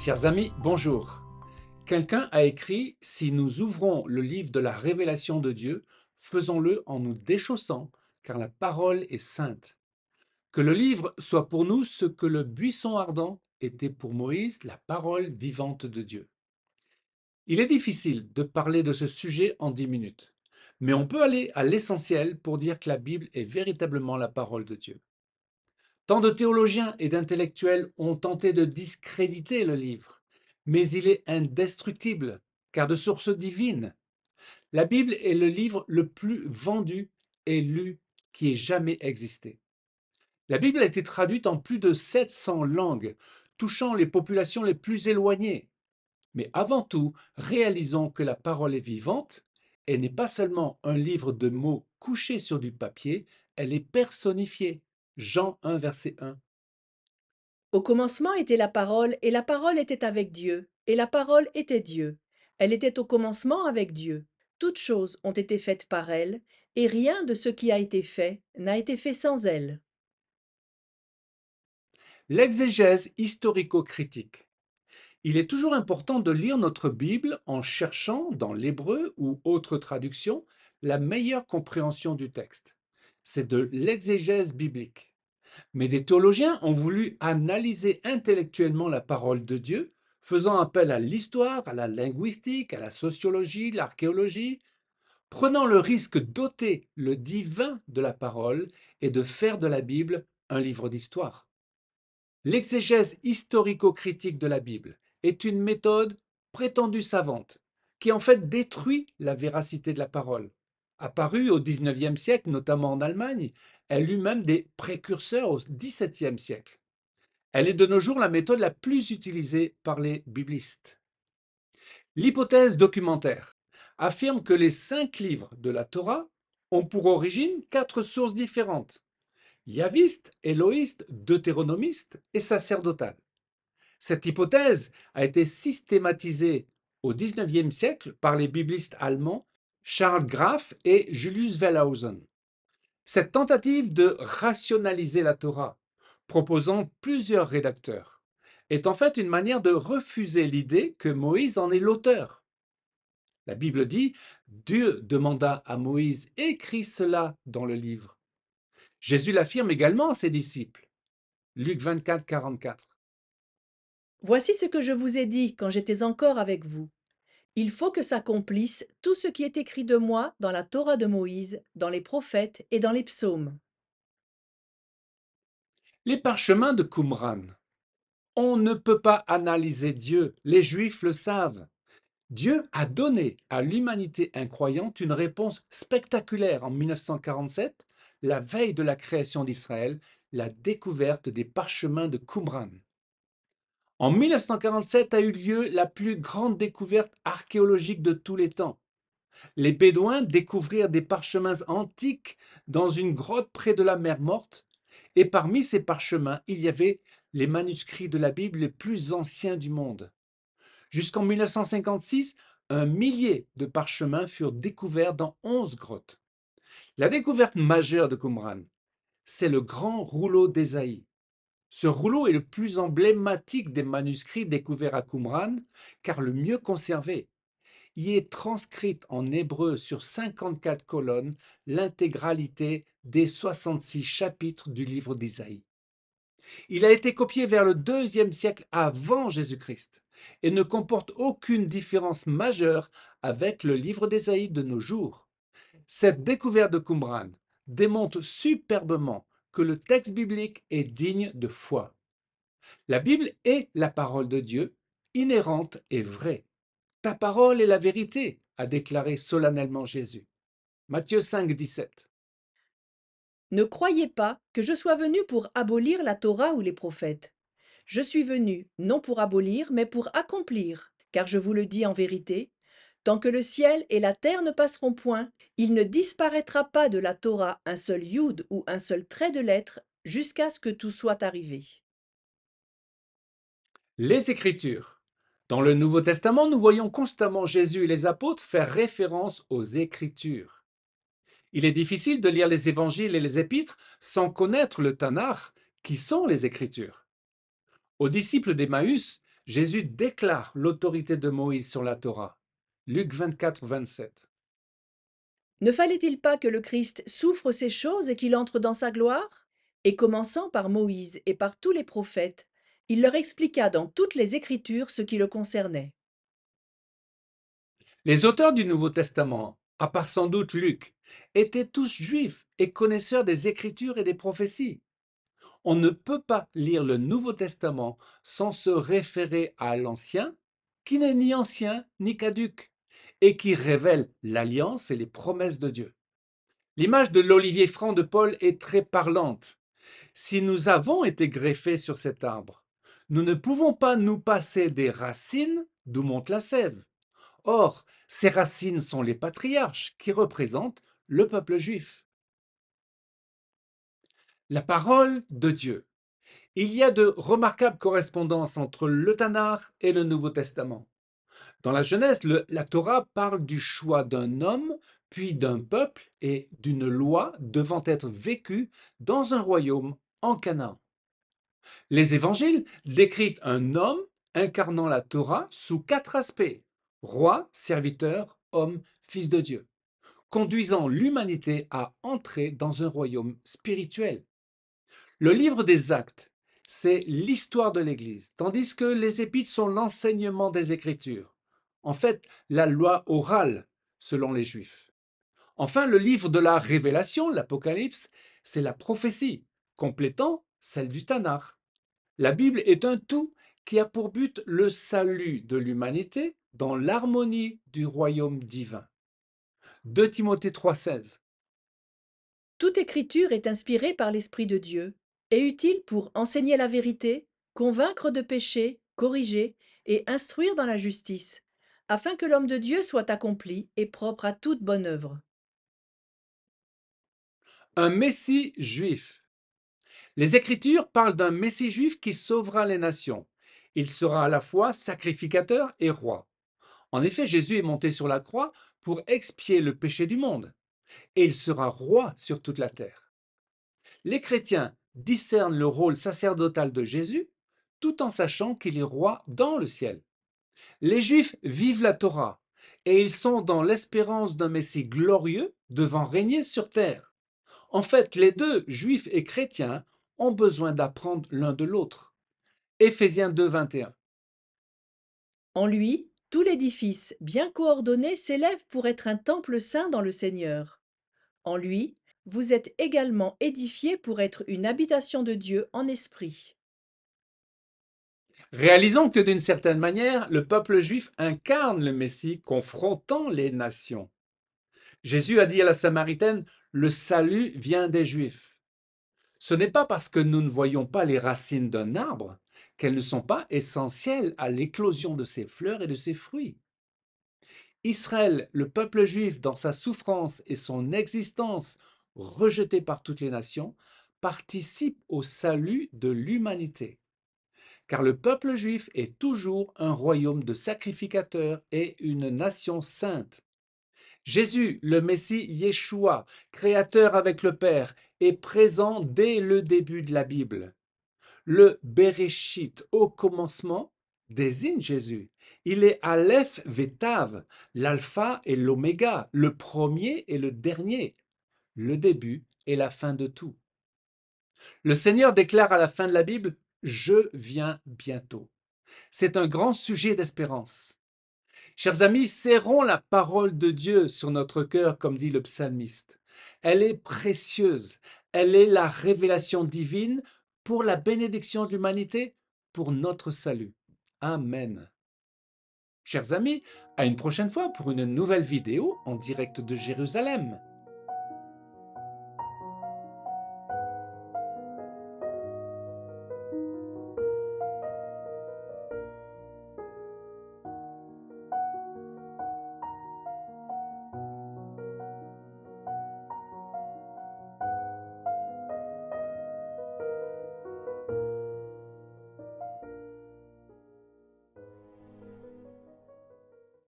Chers amis, bonjour. Quelqu'un a écrit: Si nous ouvrons le livre de la révélation de Dieu, faisons-le en nous déchaussant, car la parole est sainte. Que le livre soit pour nous ce que le buisson ardent était pour Moïse, la parole vivante de Dieu. Il est difficile de parler de ce sujet en 10 minutes, mais on peut aller à l'essentiel pour dire que la Bible est véritablement la parole de Dieu. Tant de théologiens et d'intellectuels ont tenté de discréditer le livre, mais il est indestructible, car de source divine. La Bible est le livre le plus vendu et lu qui ait jamais existé. La Bible a été traduite en plus de 700 langues, touchant les populations les plus éloignées. Mais avant tout, réalisons que la parole est vivante et n'est pas seulement un livre de mots couché sur du papier, elle est personnifiée. Jean 1, verset 1. Au commencement était la parole, et la parole était avec Dieu, et la parole était Dieu. Elle était au commencement avec Dieu. Toutes choses ont été faites par elle, et rien de ce qui a été fait n'a été fait sans elle. L'exégèse historico-critique. Il est toujours important de lire notre Bible en cherchant, dans l'hébreu ou autre traduction, la meilleure compréhension du texte. C'est de l'exégèse biblique. Mais des théologiens ont voulu analyser intellectuellement la parole de Dieu, faisant appel à l'histoire, à la linguistique, à la sociologie, l'archéologie, prenant le risque d'ôter le divin de la parole et de faire de la Bible un livre d'histoire. L'exégèse historico-critique de la Bible est une méthode prétendue savante qui en fait détruit la véracité de la parole. Apparue au XIXe siècle, notamment en Allemagne, elle eut même des précurseurs au XVIIe siècle. Elle est de nos jours la méthode la plus utilisée par les biblistes. L'hypothèse documentaire affirme que les 5 livres de la Torah ont pour origine 4 sources différentes: yaviste, éloïste, deutéronomiste et sacerdotale. Cette hypothèse a été systématisée au XIXe siècle par les biblistes allemands Charles Graf et Julius Wellhausen. Cette tentative de rationaliser la Torah, proposant plusieurs rédacteurs, est en fait une manière de refuser l'idée que Moïse en est l'auteur. La Bible dit: Dieu demanda à Moïse: écris cela dans le livre. Jésus l'affirme également à ses disciples. Luc 24, 44. Voici ce que je vous ai dit quand j'étais encore avec vous. Il faut que s'accomplisse tout ce qui est écrit de moi dans la Torah de Moïse, dans les prophètes et dans les psaumes. Les parchemins de Qumran. On ne peut pas analyser Dieu, les Juifs le savent. Dieu a donné à l'humanité incroyante une réponse spectaculaire en 1947, la veille de la création d'Israël, la découverte des parchemins de Qumran. En 1947 a eu lieu la plus grande découverte archéologique de tous les temps. Les Bédouins découvrirent des parchemins antiques dans une grotte près de la mer Morte, et parmi ces parchemins, il y avait les manuscrits de la Bible les plus anciens du monde. Jusqu'en 1956, un millier de parchemins furent découverts dans 11 grottes. La découverte majeure de Qumran, c'est le grand rouleau d'Ésaïe. Ce rouleau est le plus emblématique des manuscrits découverts à Qumran, car le mieux conservé. Y est transcrite en hébreu sur 54 colonnes l'intégralité des 66 chapitres du livre d'Ésaïe. Il a été copié vers le deuxième siècle avant Jésus-Christ et ne comporte aucune différence majeure avec le livre d'Ésaïe de nos jours. Cette découverte de Qumran démontre superbement que le texte biblique est digne de foi. La Bible est la parole de Dieu, inhérente et vraie. Ta parole est la vérité, a déclaré solennellement Jésus. Matthieu 5, 17. Ne croyez pas que je sois venu pour abolir la Torah ou les prophètes. Je suis venu non pour abolir, mais pour accomplir, car je vous le dis en vérité, tant que le ciel et la terre ne passeront point, il ne disparaîtra pas de la Torah un seul yud ou un seul trait de lettre, jusqu'à ce que tout soit arrivé. Les Écritures. Dans le Nouveau Testament, nous voyons constamment Jésus et les apôtres faire référence aux Écritures. Il est difficile de lire les évangiles et les épîtres sans connaître le Tanakh, qui sont les Écritures. Aux disciples d'Emmaüs, Jésus déclare l'autorité de Moïse sur la Torah. Luc 24, 27. Ne fallait-il pas que le Christ souffre ces choses et qu'il entre dans sa gloire? Et commençant par Moïse et par tous les prophètes, il leur expliqua dans toutes les Écritures ce qui le concernait. Les auteurs du Nouveau Testament, à part sans doute Luc, étaient tous juifs et connaisseurs des Écritures et des prophéties. On ne peut pas lire le Nouveau Testament sans se référer à l'Ancien, qui n'est ni ancien ni caduc, et qui révèle l'alliance et les promesses de Dieu. L'image de l'olivier franc de Paul est très parlante. Si nous avons été greffés sur cet arbre, nous ne pouvons pas nous passer des racines d'où monte la sève. Or, ces racines sont les patriarches qui représentent le peuple juif. La parole de Dieu. Il y a de remarquables correspondances entre le Tanakh et le Nouveau Testament. Dans la Genèse, la Torah parle du choix d'un homme, puis d'un peuple et d'une loi devant être vécue dans un royaume en Canaan. Les évangiles décrivent un homme incarnant la Torah sous 4 aspects: roi, serviteur, homme, fils de Dieu, conduisant l'humanité à entrer dans un royaume spirituel. Le livre des Actes, c'est l'histoire de l'Église, tandis que les Épîtres sont l'enseignement des Écritures. En fait, la loi orale, selon les Juifs. Enfin, le livre de la Révélation, l'Apocalypse, c'est la prophétie, complétant celle du Tanakh. La Bible est un tout qui a pour but le salut de l'humanité dans l'harmonie du royaume divin. 2 Timothée 3,16. Toute écriture est inspirée par l'Esprit de Dieu et utile pour enseigner la vérité, convaincre de péché, corriger et instruire dans la justice, afin que l'homme de Dieu soit accompli et propre à toute bonne œuvre. Un Messie juif. Les Écritures parlent d'un Messie juif qui sauvera les nations. Il sera à la fois sacrificateur et roi. En effet, Jésus est monté sur la croix pour expier le péché du monde, et il sera roi sur toute la terre. Les chrétiens discernent le rôle sacerdotal de Jésus tout en sachant qu'il est roi dans le ciel. Les Juifs vivent la Torah et ils sont dans l'espérance d'un Messie glorieux devant régner sur terre. En fait, les deux, Juifs et chrétiens, ont besoin d'apprendre l'un de l'autre. Éphésiens 2, 21. En lui, tout l'édifice, bien coordonné, s'élève pour être un temple saint dans le Seigneur. En lui, vous êtes également édifiés pour être une habitation de Dieu en esprit. Réalisons que d'une certaine manière, le peuple juif incarne le Messie confrontant les nations. Jésus a dit à la Samaritaine, le salut vient des Juifs. Ce n'est pas parce que nous ne voyons pas les racines d'un arbre qu'elles ne sont pas essentielles à l'éclosion de ses fleurs et de ses fruits. Israël, le peuple juif, dans sa souffrance et son existence rejeté par toutes les nations, participe au salut de l'humanité. Car le peuple juif est toujours un royaume de sacrificateurs et une nation sainte. Jésus, le Messie Yeshua, créateur avec le Père, est présent dès le début de la Bible. Le Bereshit, au commencement, désigne Jésus. Il est Aleph Vetav, l'alpha et l'oméga, le premier et le dernier, le début et la fin de tout. Le Seigneur déclare à la fin de la Bible, je viens bientôt. C'est un grand sujet d'espérance. Chers amis, serrons la parole de Dieu sur notre cœur, comme dit le psalmiste. Elle est précieuse, elle est la révélation divine pour la bénédiction de l'humanité, pour notre salut. Amen. Chers amis, à une prochaine fois pour une nouvelle vidéo en direct de Jérusalem.